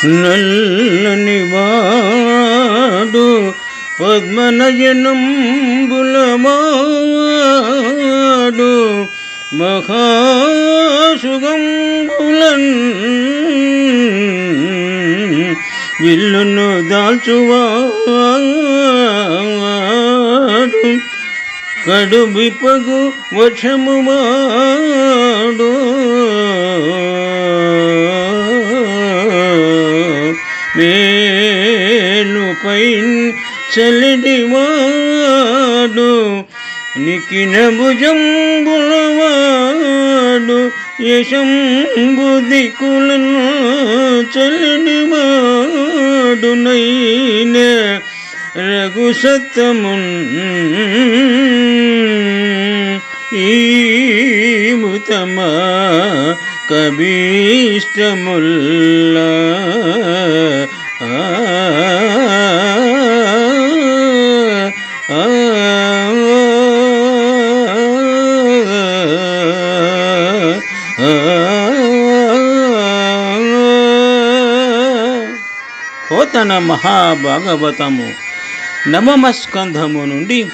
నల్లని వాడు పద్మనయనంబులమాడు మహాసుగంబులన్ విల్లును దాల్చువాడు కడువిపగు వశమువాడు మేలుపై చలిడివాడు నికిన భుజంబులవాడు యశంబుదికులను చలిడివాడునైన రఘుసత్తమున్ ఈముతమా కబీష్టముల్లా పోతన మహాభాగవతము నవమ స్కంధము నుండి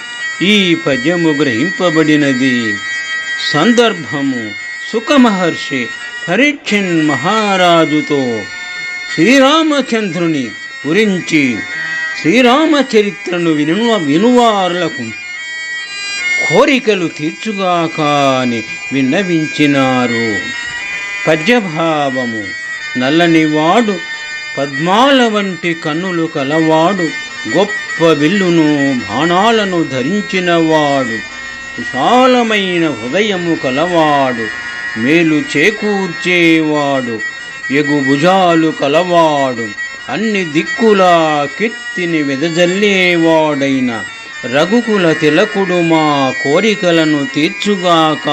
ఈ పద్యము గ్రహింపబడినది. సందర్భము సుఖమహర్షి పరీక్షిన్ మహారాజుతో శ్రీరామచంద్రుని గురించి శ్రీరామచరిత్రను వినువారులకు కోరికలు తీర్చుగాక అని విన్నవించినారు. పద్యభావము నల్లనివాడు పద్మాల వంటి కన్నులు కలవాడు గొప్ప విల్లును బాణాలను ధరించినవాడు విశాలమైన హృదయము కలవాడు మేలు చేకూర్చేవాడు ఎగుభుజాలు కలవాడు అన్ని దిక్కులా కీర్తిని వెదజల్లేవాడైన రఘుకుల తిలకుడు మా కోరికలను తీర్చుగాక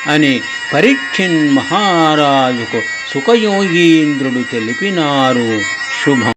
అని పరీక్షిన్ మహారాజుకు సుఖయోగీంద్రుడు తెలిపినారు. శుభం.